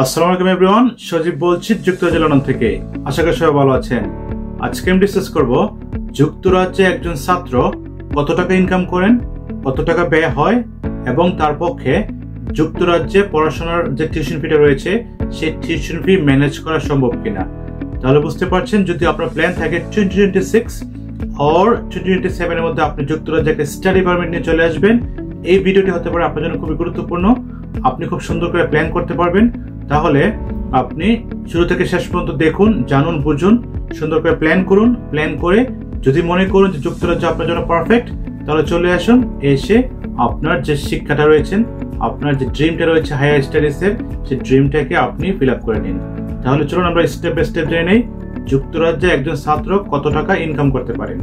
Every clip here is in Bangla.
আসসালামু আলাইকুম এভরিওয়ান, সজীব বলছি যুক্তরাজ্য লন্ডন থেকে। আশা করি সবাই ভালো আছেন। আজকে আমি ডিসকাস করব যুক্তরাজ্যে একজন ছাত্র কত টাকা ইনকাম করেন, কত টাকা ব্যয় হয় এবং তার পক্ষে যুক্তরাজ্যে পড়াশোনার যে টিউশন ফিটা রয়েছে সেই টিউশন ফি ম্যানেজ করা সম্ভব কিনা। তাহলে বুঝতে পারছেন, যদি আপনার প্ল্যান থাকে 2026 অর 2027 এর মধ্যে আপনি যুক্তরাজ্যে একটা স্টাডি পারমিট নিয়ে চলে আসবেন, এই ভিডিওটি হতে পারে আপনার জন্য খুবই গুরুত্বপূর্ণ। আপনি খুব সুন্দর করে প্ল্যান করতে পারবেন। তাহলে আপনি শুরু থেকে শেষ পর্যন্ত দেখুন, জানুন, বুঝুন, সুন্দর করে প্ল্যান করুন। প্ল্যান করে যদি মনে করুন যে যুক্তরাজ্য আপনার জন্য পারফেক্ট, তাহলে চলে আসুন। এসে আপনার যে শিক্ষাটা রয়েছেন, আপনার যে ড্রিমটা রয়েছে হায়ার স্টাডিজের, সেই ড্রিমটাকে আপনি ফিল আপ করে নিন। তাহলে চলুন আমরা স্টেপ বাই স্টেপ জেনে নেই যুক্তরাজ্যে একজন ছাত্র কত টাকা ইনকাম করতে পারেন।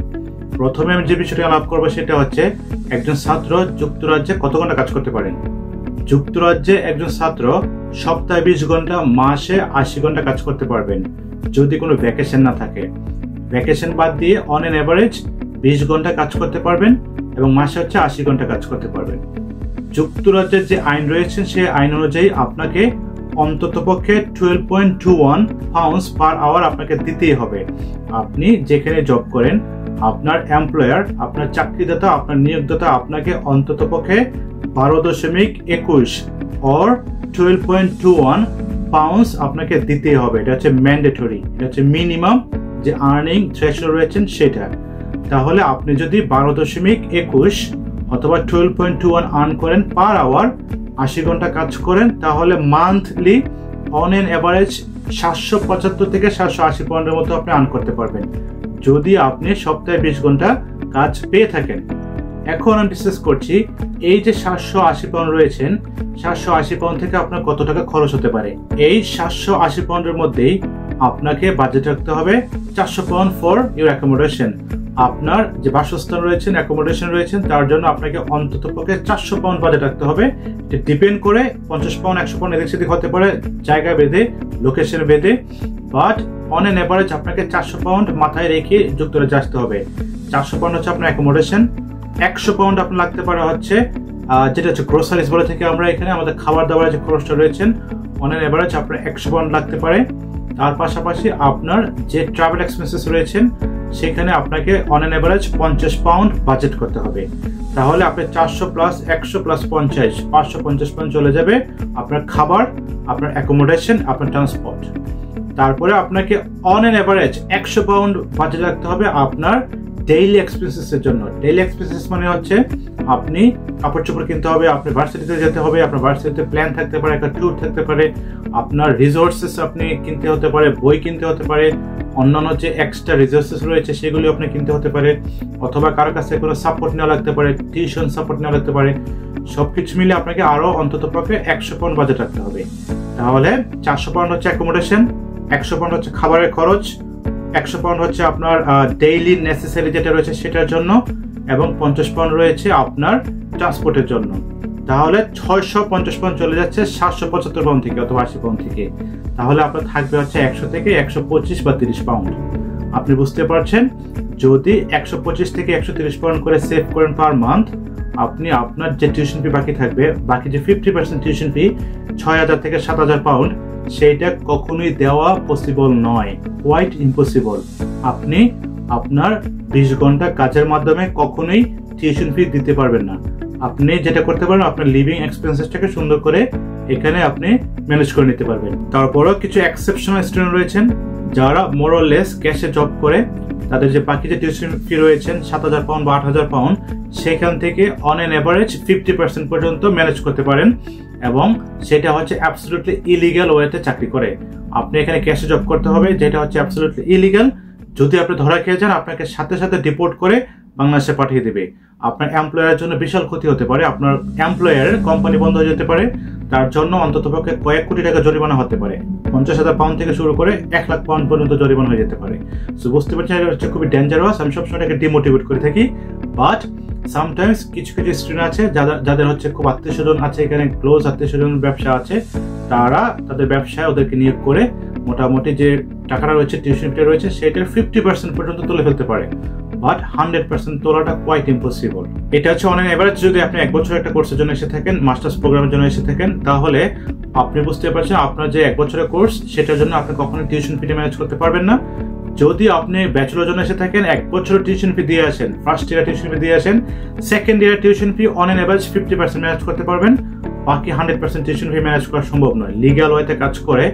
প্রথমে আমি যে বিষয়টি আলাপ করবো সেটা হচ্ছে একজন ছাত্র যুক্তরাজ্যে কত ঘন্টা কাজ করতে পারেন। যুক্তরাজ্যে একজন ছাত্র সপ্তাহে 20 ঘন্টা, মাসে 80 ঘন্টা কাজ করতে পারবেন যদি কোনো ভ্যাকেশন না থাকে। ভ্যাকেশন বাদ দিয়ে অন এন এভারেজ 20 ঘন্টা কাজ করতে পারবেন এবং মাসে হচ্ছে 80 ঘন্টা কাজ করতে পারবেন। যুক্তরাজ্যের যে আইন রয়েছে সেই আইন অনুযায়ী আপনাকে অন্ততপক্ষে 12.21 পাউন্ডস পার আওয়ার আপনাকে দিতেই হবে। আপনি যেখানে জব করেন, আপনার এমপ্লয়ার, আপনার চাকরিদাতা, আপনার নিয়োগদাতা আপনাকে অন্ততপক্ষে 12.21 অর 12.21 পাউন্ডস আপনাকে দিতেই হবে। এটা হচ্ছে ম্যান্ডেটরি, এটা হচ্ছে মিনিমাম যে আর্নিং থ্রেশহোল্ড রয়েছেন সেটা। তাহলে আপনি যদি 12.21 অথবা 12.21 আর্ন করেন পার আওয়ার, 80 ঘন্টা কাজ করেন, তাহলে মান্থলি অন এন এভারেজ 775 থেকে 780 পাউন্ডের মতো আপনি আর্ন করতে পারবেন যদি আপনি সপ্তাহে 20 ঘন্টা কাজ পেয়ে থাকেন। এখন আমি ডিসকাস করছি এই যে 780 পাউন্ড রয়েছেন, 780 পাউন্ড থেকে আপনার কত টাকা খরচ হতে পারে। এই 780 পাউন্ডের মধ্যেই আপনাকে বাজেট রাখতে হবে 400 পাউন্ড ফর ইউর অ্যাকোমোডেশন। আপনার যে বাসস্থান রয়েছেন, অ্যাকোমোডেশন রয়েছেন, তার জন্য আপনাকে অন্তত পক্ষে 400 পাউন্ড বাজেট রাখতে হবে। এটা ডিপেন্ড করে 50 পাউন্ড 100 পাউন্ড এদিক সেদিক হতে পারে, জায়গা বেঁধে, লোকেশন বেঁধে, বাট অন এন এভারেজ আপনাকে 400 পাউন্ড মাথায় রেখে যুক্তরাজ্যে আসতে হবে। 400 পাউন্ড হচ্ছে আপনার অ্যাকোমোডেশন, 100 পাউন্ড আপনার লাগতে পারে হচ্ছে যেটা হচ্ছে গ্রোসারিজ বলে থেকে আমরা এখানে আমাদের খাবার দাবার যে খরচটা রয়েছেন, অন এন এভারেজ আপনার 100 পাউন্ড লাগতে পারে। তার পাশাপাশি আপনার যে ট্রাভেল এক্সপেন্সেস রয়েছেন সেখানে আপনাকে on an average 50 pound budget করতে হবে। তাহলে আপনি 400 প্লাস 100 প্লাস 50, 550 পাউন্ড চলে যাবে আপনার খাবার, আপনার অ্যাকোমোডেশন, আপনার ট্রান্সপোর্ট। তারপরে আপনাকে on an average 100 pound budget রাখতে হবে আপনার ডেইলি এক্সপেন্সেসের জন্য। ডেইলি এক্সপেন্সেস মানে হচ্ছে আপনি কাপড় চোপড় কিনতে হবে, আপনার ভার্সিটিতে যেতে হবে, আপনার ভার্সিটিতে প্ল্যান থাকতে পারে, একটা ট্যুর থাকতে পারে, আপনার রিসোর্সেস আপনি কিনতে হতে পারে, বই কিনতে হতে পারে, অন্যান্য যে এক্সট্রা রিসোর্সেস রয়েছে সেগুলি আপনি কিনতে হতে পারে, অথবা কারো কাছে কোনো সাপোর্ট নেওয়া লাগতে পারে, টিউশন সাপোর্ট নেওয়া লাগতে পারে। সবকিছু মিলে আপনাকে আরো অন্তত পক্ষে 100 পাউন্ড বাজেট রাখতে হবে। তাহলে 400 পাউন্ড হচ্ছে অ্যাকোমোডেশন, 100 পাউন্ড হচ্ছে খাবারের খরচ, 100 পাউন্ড হচ্ছে আপনার ডেইলি নেসেসারি যেটা রয়েছে সেটার জন্য, এবং 50 পাউন্ড রয়েছে আপনার ট্রান্সপোর্টের জন্য। তাহলে 650 পাউন্ড চলে যাচ্ছে 775 পাউন্ড থেকে অথবা 80 পাউন্ড থেকে। তাহলে আপনার থাকবে হচ্ছে 100 থেকে 125 বা 30 পাউন্ড। আপনি বুঝতে পারছেন, যদি 125 থেকে 130 পাউন্ড করে সেভ করেন পার মান্থ, আপনি আপনার যে টিউশন ফি বাকি থাকবে, বাকি যে 50% টিউশন ফি 6000 থেকে 7000 পাউন্ড, সেইটা কখনোই দেওয়া পসিবল নয়, কোয়াইট ইম্পসিবল। আপনি আপনার 20 ঘন্টা কাজের মাধ্যমে কখনোই টিউশন ফি দিতে পারবেন না। আপনি যেটা করতে পারেন, আপনার লিভিং এক্সপেন্সেসটাকে সুন্দর করে এখানে আপনি ম্যানেজ করে নিতে পারবেন। তারপরেও কিছু এক্সেপশনাল স্টুডেন্ট রয়েছেন যারা more or less cache job করে, তাদের যে বাকি যে টিউশন ফি রয়েছেন 7000 পাউন্ড বা 8000 পাউন্ড, সেখান থেকে অন এন এভারেজ 50% পর্যন্ত ম্যানেজ করতে পারেন, এবং সেটা হচ্ছে অ্যাবসলিউটলি ইলিগাল ওয়েতে চাকরি করে। আপনি এখানে ক্যাশে জব করতে হবে, যেটা হচ্ছে অ্যাবসলিউটলি ইলিগাল। যদি আপনি ধরা খেয়ে যান, আপনাকে সাথে সাথে ডিপোর্ট করে বাংলাদেশে পাঠিয়ে দেবে। আপনার এমপ্লয়ারের জন্য বিশাল ক্ষতি হতে পারে, আপনার এমপ্লয়ারের কোম্পানি বন্ধ হয়ে যেতে পারে, তার জন্য অন্ততপক্ষে কয়েক কোটি টাকা জরিমানা হতে পারে। 50,000 পাউন্ড থেকে শুরু করে 1 লাখ পাউন্ড পর্যন্ত জরিমানা হয়ে যেতে পারে। সো বুঝতে পারছেন, এটা হচ্ছে খুবই ডেঞ্জারাস। আমি সবসময় এটাকে ডিমোটিভেট করে থাকি, বাট সামটাইমস কিছু কিছু স্টুডেন্ট আছে যাদের হচ্ছে খুব আত্মীয় স্বজন আছে, এখানে ক্লোজ আত্মীয় স্বজন ব্যবসা আছে, তারা তাদের ব্যবসায় ওদেরকে নিয়োগ করে মোটামুটি যে টাকাটা রয়েছে, টিউশন ফি রয়েছে, সেটার 50% পর্যন্ত তুলে ফেলতে পারে। বাট 100% তোলাটা কোয়াইট ইম্পসিবল। এটা হচ্ছে অন এভারেজ। যদি আপনি 1 বছর একটা কোর্সের জন্য এসে থাকেন, মাস্টার্স প্রোগ্রামের জন্য এসে থাকেন, তাহলে আপনি বুঝতে পারছেন আপনার যে 1 বছরের কোর্স সেটার জন্য আপনি কখনো টিউশন ফিটা ম্যানেজ করতে পারবেন না। যদি আপনি ব্যাচেলর জন্য এসে থাকেন, 1 বছরের টিউশন ফি দিয়ে আসেন, ফার্স্ট ইয়ার টিউশন ফি দিয়ে আসেন, second year tuition fee on average 50% manage করতে পারবেন, বাকি 100% টিউশন ফি ম্যানেজ করা সম্ভব নয়। লিগ্যাল ওয়েতে কাজ করে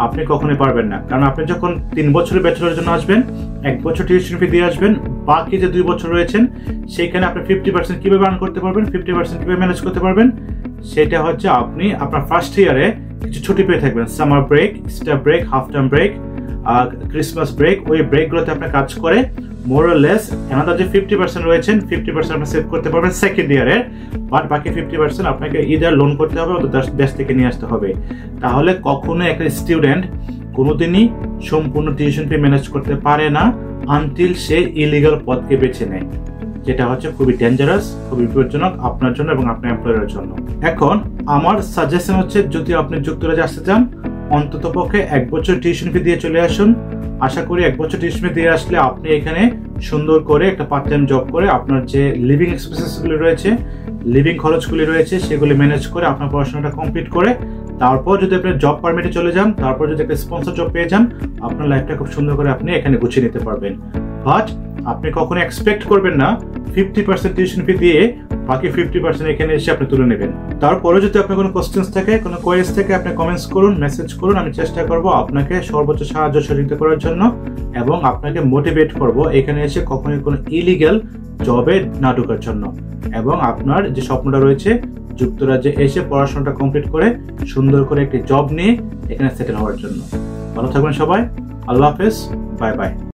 আপনি কখনোই পারবেন না, কারণ আপনি যখন 3 বছরের ব্যাচেলরের জন্য আসবেন, 1 বছর টিউশন ফি দিয়ে আসবেন, বাকি যে 2 বছর রয়েছেন সেইখানে আপনি 50% কিভাবে আর্ন করতে পারবেন, 50% কিভাবে ম্যানেজ করতে পারবেন, সেটা হচ্ছে আপনি আপনার ফার্স্ট ইয়ারে কিছু ছুটি পেয়ে থাকবেন, summer break, star break, half term break, Christmas break. ওই ব্রেকগুলোতে আপনি কাজ করে মোর অর লেস আমাদের যে 50% রয়েছেন 50% আপনি সেভ করতে পারবেন সেকেন্ড ইয়ারে, বাট বাকি 50% আপনাকে ইদার লোন করতে হবে অথবা দেশ থেকে নিয়ে আসতে হবে। তাহলে কখনো একটা স্টুডেন্ট কোনোদিনই সম্পূর্ণ টিউশন ফি ম্যানেজ করতে পারে না আনটিল সে ইলিগাল পথকে বেছে নেয়, যেটা হচ্ছে খুবই ডেঞ্জারাস, খুবই বিপজ্জনক আপনার জন্য এবং আপনার এমপ্লয়ারের জন্য। এখন আমার সাজেশন হচ্ছে, যদি আপনি যুক্তরাজ্যে আসতে চান, অন্তত পক্ষে 1 বছর টিউশন ফি দিয়ে চলে আসুন। আশা করি 1 বছর টিউশন ফি দিয়ে আসলে আপনি এখানে সুন্দর করে একটা পার্ট টাইম জব করে আপনার যে লিভিং এক্সপেন্সেসগুলি রয়েছে, লিভিং খরচগুলি রয়েছে, সেগুলি ম্যানেজ করে আপনার পড়াশোনাটা কমপ্লিট করে তারপর যদি আপনি জব পারমিটে চলে যান, তারপর যদি একটা স্পন্সর জব পেয়ে যান, আপনার লাইফটা খুব সুন্দর করে আপনি এখানে গুছিয়ে নিতে পারবেন। বাট আপনি কখনো এক্সপেক্ট করবেন না 50% টিউশন ফি দিয়ে বাকি 50% এখানে এসে আপনি তুলে নেবেন। তারপরে যদি আপনার কোনো কোশ্চেন্স থাকে, কোনো কোয়েরিজ থাকে, আপনি কমেন্টস করুন, মেসেজ করুন। আমি চেষ্টা করব আপনাকে সর্বোচ্চ সাহায্য সহযোগিতা করার জন্য এবং আপনাকে মোটিভেট করব এখানে এসে কখনোই কোনো ইলিগাল জবে না ঢোকার জন্য, এবং আপনার যে স্বপ্নটা রয়েছে যুক্তরাজ্যে এসে পড়াশোনাটা কমপ্লিট করে সুন্দর করে একটি জব নিয়ে এখানে সেটেল হওয়ার জন্য। ভালো থাকবেন সবাই, আল্লাহ হাফেজ, বাই বাই।